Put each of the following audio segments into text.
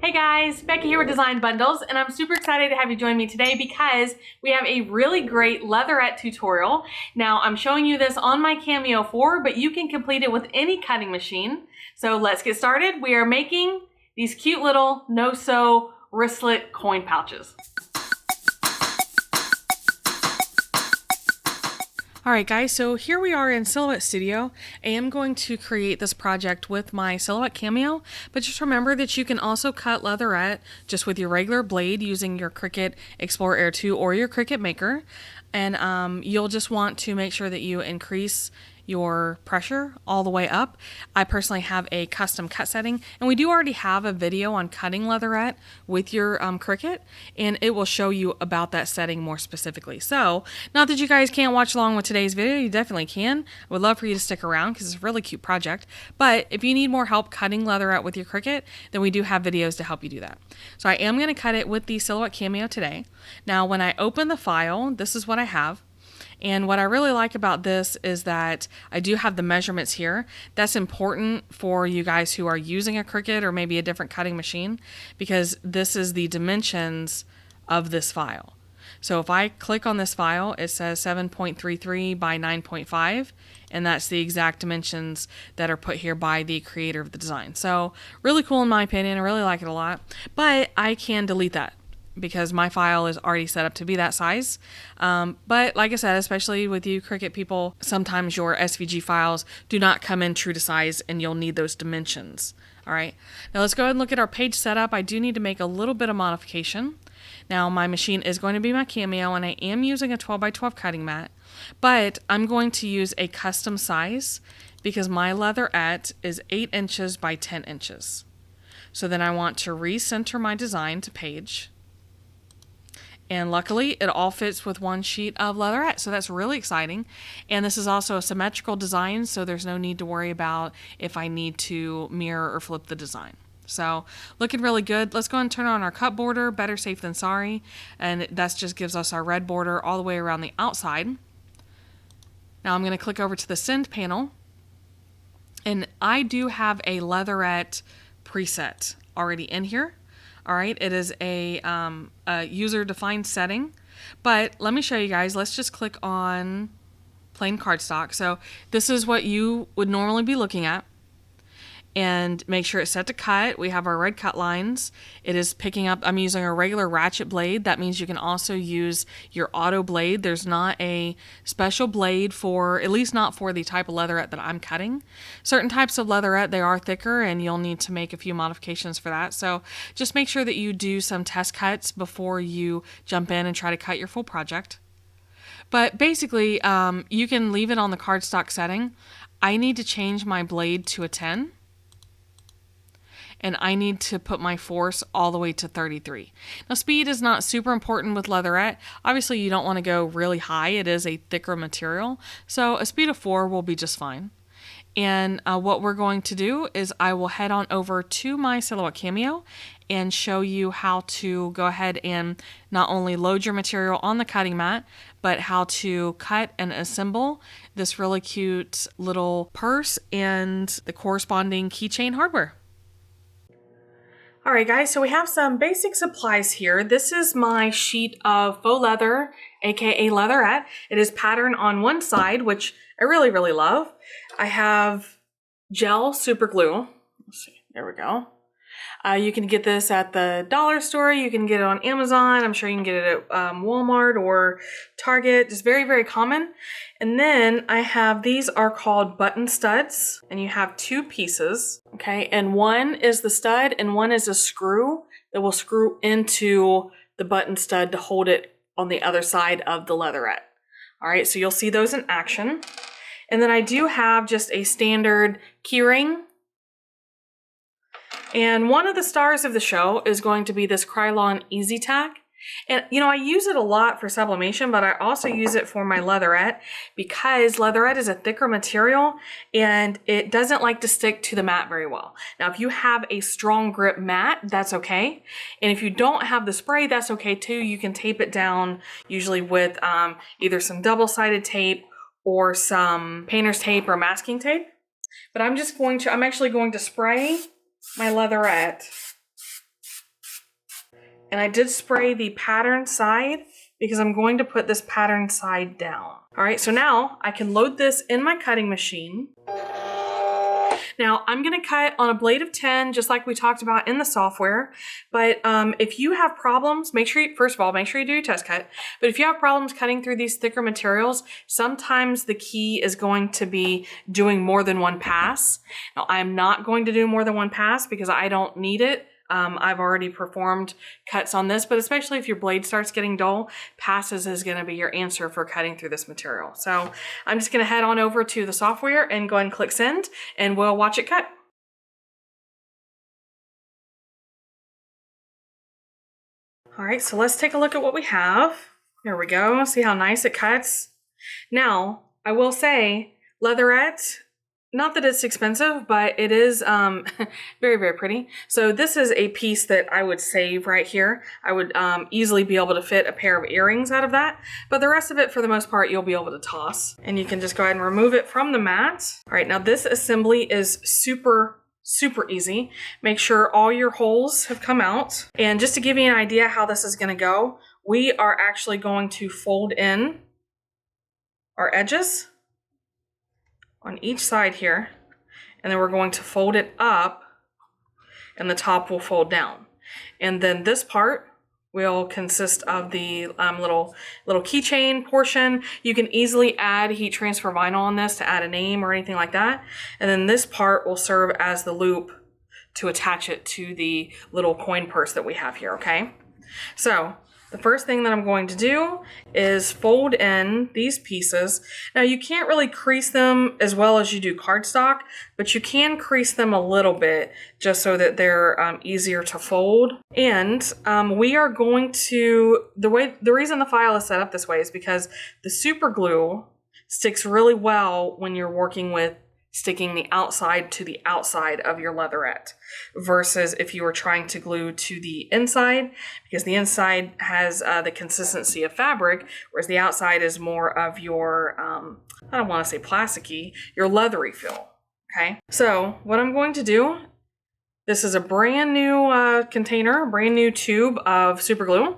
Hey guys, Becky here with Design Bundles, and I'm super excited to have you join me today because we have a really great leatherette tutorial. Now, I'm showing you this on my Cameo 4, but you can complete it with any cutting machine. So let's get started. We are making these cute little no-sew wristlet coin pouches. Alright guys, so here we are in Silhouette Studio. I am going to create this project with my Silhouette Cameo, but just remember that you can also cut leatherette just with your regular blade using your Cricut Explorer Air 2 or your Cricut Maker. And you'll just want to make sure that you increase your pressure all the way up. I personally have a custom cut setting, and we do already have a video on cutting leatherette with your Cricut, and it will show you about that setting more specifically. So, not that you guys can't watch along with today's video, you definitely can. I would love for you to stick around because it's a really cute project. But if you need more help cutting leatherette with your Cricut, then we do have videos to help you do that. So I am going to cut it with the Silhouette Cameo today. Now, when I open the file, this is what I have. And what I really like about this is that I do have the measurements here. That's important for you guys who are using a Cricut or maybe a different cutting machine, because this is the dimensions of this file. So if I click on this file, it says 7.33 by 9.5, and that's the exact dimensions that are put here by the creator of the design. So really cool in my opinion. I really like it a lot, but I can delete that because my file is already set up to be that size. But like I said, especially with you Cricut people, sometimes your SVG files do not come in true to size and you'll need those dimensions. All right, now let's go ahead and look at our page setup. I do need to make a little bit of modification. Now my machine is going to be my Cameo, and I am using a 12 by 12 cutting mat, but I'm going to use a custom size because my leatherette is 8 inches by 10 inches. So then I want to recenter my design to page. And luckily, it all fits with one sheet of leatherette, so that's really exciting. And this is also a symmetrical design, so there's no need to worry about if I need to mirror or flip the design. So, looking really good. Let's go and turn on our cut border, better safe than sorry. And that just gives us our red border all the way around the outside. Now I'm going to click over to the send panel. And I do have a leatherette preset already in here. All right, it is a user-defined setting, but let me show you guys. Let's just click on plain cardstock. So this is what you would normally be looking at. And make sure it's set to cut. We have our red cut lines. It is picking up, I'm using a regular ratchet blade. That means you can also use your auto blade. There's not a special blade for, at least not for the type of leatherette that I'm cutting. Certain types of leatherette, they are thicker and you'll need to make a few modifications for that. So just make sure that you do some test cuts before you jump in and try to cut your full project. But basically, you can leave it on the cardstock setting. I need to change my blade to a 10. And I need to put my force all the way to 33. Now, speed is not super important with leatherette. Obviously, you don't want to go really high. It is a thicker material. So a speed of 4 will be just fine. And what we're going to do is I will head on over to my Silhouette Cameo and show you how to go ahead and not only load your material on the cutting mat, but how to cut and assemble this really cute little purse and the corresponding keychain hardware. Alright guys, so we have some basic supplies here. This is my sheet of faux leather, aka leatherette. It is patterned on one side, which I really, really love. I have gel super glue. Let's see, there we go. You can get this at the dollar store. You can get it on Amazon. I'm sure you can get it at Walmart or Target. Just very, very common. And then I have, these are called button studs, and you have 2 pieces, okay? And one is the stud and one is a screw that will screw into the button stud to hold it on the other side of the leatherette. All right, so you'll see those in action. And then I do have just a standard keyring. And one of the stars of the show is going to be this Krylon Easy Tack. And you know, I use it a lot for sublimation, but I also use it for my leatherette because leatherette is a thicker material and it doesn't like to stick to the mat very well. Now, if you have a strong grip mat, that's okay. And if you don't have the spray, that's okay too. You can tape it down usually with either some double-sided tape or some painter's tape or masking tape. But I'm actually going to spray my leatherette And I did spray the pattern side because I'm going to put this pattern side down. All right, so now I can load this in my cutting machine. Now I'm gonna cut on a blade of 10, just like we talked about in the software. But if you have problems, first of all, make sure you do your test cut. But if you have problems cutting through these thicker materials, sometimes the key is going to be doing more than one pass. Now I'm not going to do more than one pass because I don't need it. I've already performed cuts on this, but especially if your blade starts getting dull, passes is going to be your answer for cutting through this material. So I'm just going to head on over to the software and go ahead and click send, and we'll watch it cut. All right, so let's take a look at what we have. There we go. See how nice it cuts. Now, I will say, Leatherette, not that it's expensive, but it is very, very pretty. So this is a piece that I would save right here. I would easily be able to fit a pair of earrings out of that. But the rest of it, for the most part, you'll be able to toss. And you can just go ahead and remove it from the mat. All right, now this assembly is super easy. Make sure all your holes have come out. And just to give you an idea how this is gonna go, we are actually going to fold in our edges on each side here, and then we're going to fold it up, and the top will fold down. And then this part will consist of the little keychain portion. You can easily add heat transfer vinyl on this to add a name or anything like that. And then this part will serve as the loop to attach it to the little coin purse that we have here, okay? So the first thing that I'm going to do is fold in these pieces. Now you can't really crease them as well as you do cardstock, but you can crease them a little bit just so that they're easier to fold. And we are going to, the reason the file is set up this way is because the super glue sticks really well when you're working with sticking the outside to the outside of your leatherette versus if you were trying to glue to the inside, because the inside has the consistency of fabric, whereas the outside is more of your, I don't want to say plasticky, your leathery feel, okay? So what I'm going to do, this is a brand new container, brand new tube of super glue.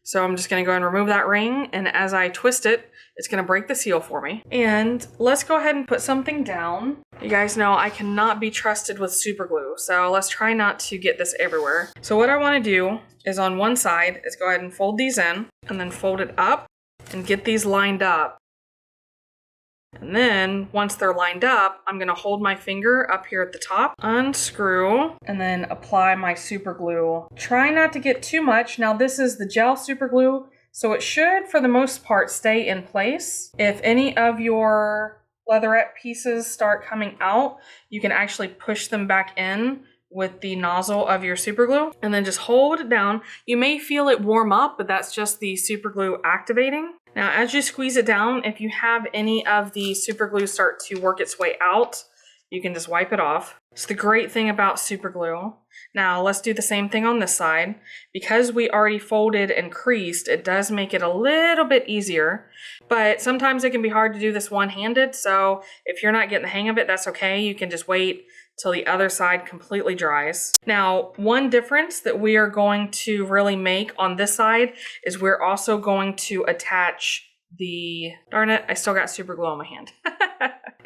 So I'm just gonna go ahead and remove that ring, and as I twist it, it's gonna break the seal for me. And let's go ahead and put something down. You guys know I cannot be trusted with super glue, so let's try not to get this everywhere. So what I wanna do is on one side is go ahead and fold these in, and then fold it up and get these lined up. And then once they're lined up, I'm gonna hold my finger up here at the top, unscrew, and then apply my super glue. Try not to get too much. Now this is the gel super glue, so it should, for the most part, stay in place. If any of your leatherette pieces start coming out, you can actually push them back in with the nozzle of your super glue and then just hold it down. You may feel it warm up, but that's just the super glue activating. Now, as you squeeze it down, if you have any of the super glue start to work its way out, you can just wipe it off. It's the great thing about super glue. Now, let's do the same thing on this side. Because we already folded and creased, it does make it a little bit easier, but sometimes it can be hard to do this one-handed, so if you're not getting the hang of it, that's okay. You can just wait till the other side completely dries. Now, one difference that we are going to really make on this side is we're also going to attach the, darn it, I still got super glue on my hand,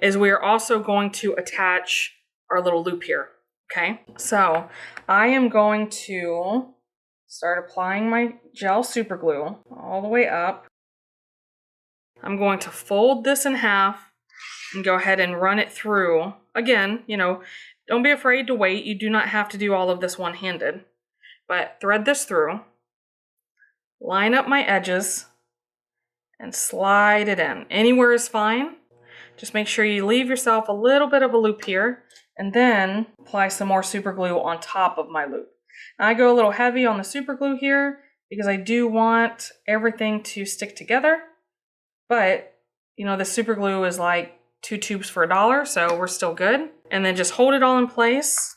is we're also going to attach our little loop here, okay? So I am going to start applying my gel super glue all the way up. I'm going to fold this in half and go ahead and run it through. Again, you know, don't be afraid to wait. You do not have to do all of this one-handed, but thread this through, line up my edges, and slide it in. Anywhere is fine. Just make sure you leave yourself a little bit of a loop here, and then apply some more super glue on top of my loop. Now, I go a little heavy on the super glue here because I do want everything to stick together, but you know, the super glue is like 2 tubes for $1, so we're still good. And then just hold it all in place.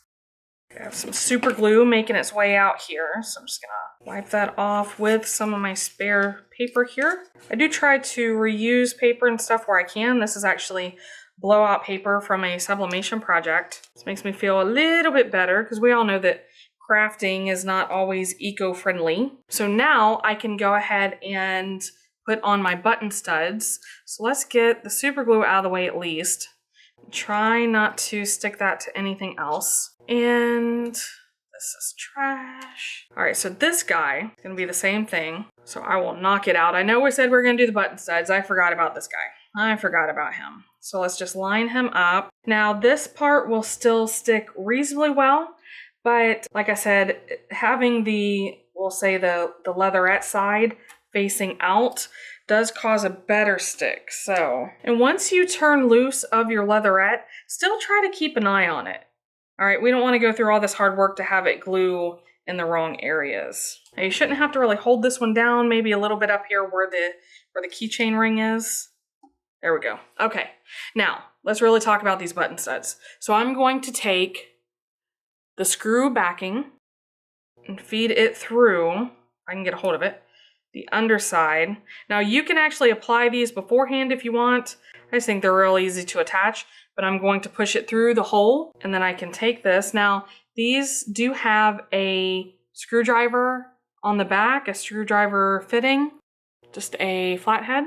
I have some super glue making its way out here, so I'm just gonna wipe that off with some of my spare paper here. I do try to reuse paper and stuff where I can. This is actually blowout paper from a sublimation project. This makes me feel a little bit better because we all know that crafting is not always eco-friendly. So now I can go ahead and put on my button studs. So let's get the super glue out of the way at least. Try not to stick that to anything else. And this is trash. All right, so this guy is gonna be the same thing. So I will knock it out. I know we said we are gonna do the button studs. I forgot about this guy. I forgot about him. So let's just line him up. Now this part will still stick reasonably well, but like I said, having we'll say the leatherette side facing out does cause a better stick. So, and once you turn loose of your leatherette, still try to keep an eye on it. All right, we don't want to go through all this hard work to have it glue in the wrong areas. Now, you shouldn't have to really hold this one down, maybe a little bit up here where the keychain ring is. There we go. Okay, now let's really talk about these button studs. So I'm going to take the screw backing and feed it through, I can get a hold of it, the underside. Now you can actually apply these beforehand if you want. I just think they're real easy to attach, but I'm going to push it through the hole and then I can take this. Now these do have a screwdriver on the back, a screwdriver fitting, just a flathead,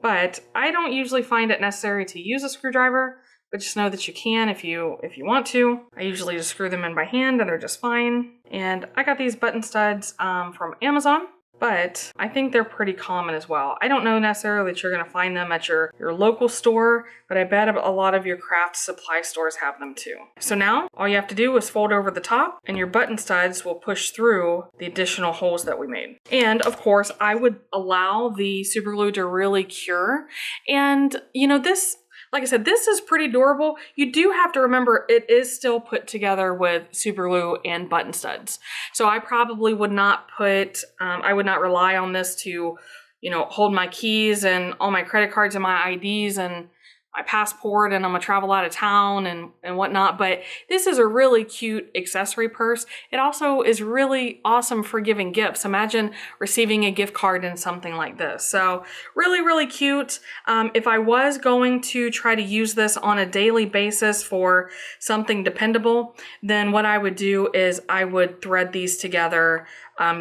but I don't usually find it necessary to use a screwdriver, but just know that you can if you want to. I usually just screw them in by hand and they're just fine. And I got these button studs from Amazon, but I think they're pretty common as well. I don't know necessarily that you're gonna find them at your local store, but I bet a lot of your craft supply stores have them too. So now all you have to do is fold over the top and your button studs will push through the additional holes that we made. And of course, I would allow the super glue to really cure. And you know, this, like I said, this is pretty durable. You do have to remember it is still put together with super glue and button studs. So I probably would not I would not rely on this to, you know, hold my keys and all my credit cards and my IDs and my passport, and I'm gonna travel out of town and whatnot. But this is a really cute accessory purse. It also is really awesome for giving gifts. Imagine receiving a gift card in something like this. So really, really cute. If I was going to try to use this on a daily basis for something dependable, then what I would do is I would thread these together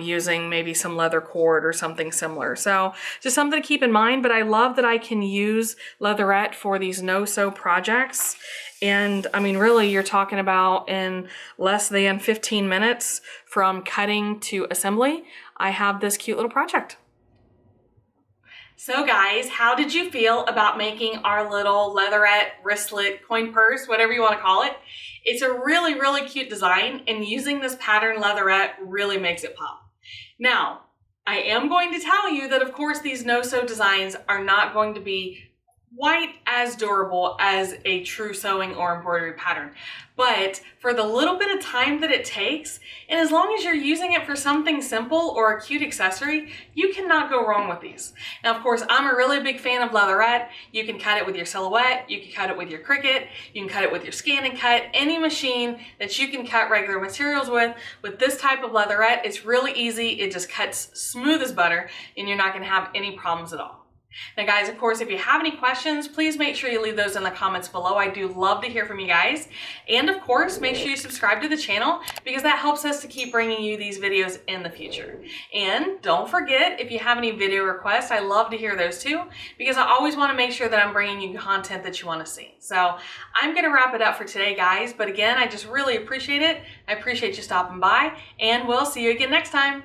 using maybe some leather cord or something similar. So just something to keep in mind, but I love that I can use leatherette for these no-sew projects. And I mean, really, you're talking about in less than 15 minutes from cutting to assembly, I have this cute little project. So guys, how did you feel about making our little leatherette wristlet coin purse, whatever you want to call it? It's a really, really cute design, and using this pattern leatherette really makes it pop. Now, I am going to tell you that of course these no-sew designs are not going to be quite as durable as a true sewing or embroidery pattern. But for the little bit of time that it takes, and as long as you're using it for something simple or a cute accessory, you cannot go wrong with these. Now, of course, I'm a really big fan of leatherette. You can cut it with your Silhouette, you can cut it with your Cricut, you can cut it with your Scan and Cut, any machine that you can cut regular materials with this type of leatherette, it's really easy. It just cuts smooth as butter, and you're not gonna have any problems at all. Now guys, of course, if you have any questions, please make sure you leave those in the comments below. I do love to hear from you guys. And of course, make sure you subscribe to the channel because that helps us to keep bringing you these videos in the future. And don't forget, if you have any video requests, I love to hear those too, because I always want to make sure that I'm bringing you content that you want to see. So I'm going to wrap it up for today, guys. But again, I just really appreciate it. I appreciate you stopping by, and we'll see you again next time.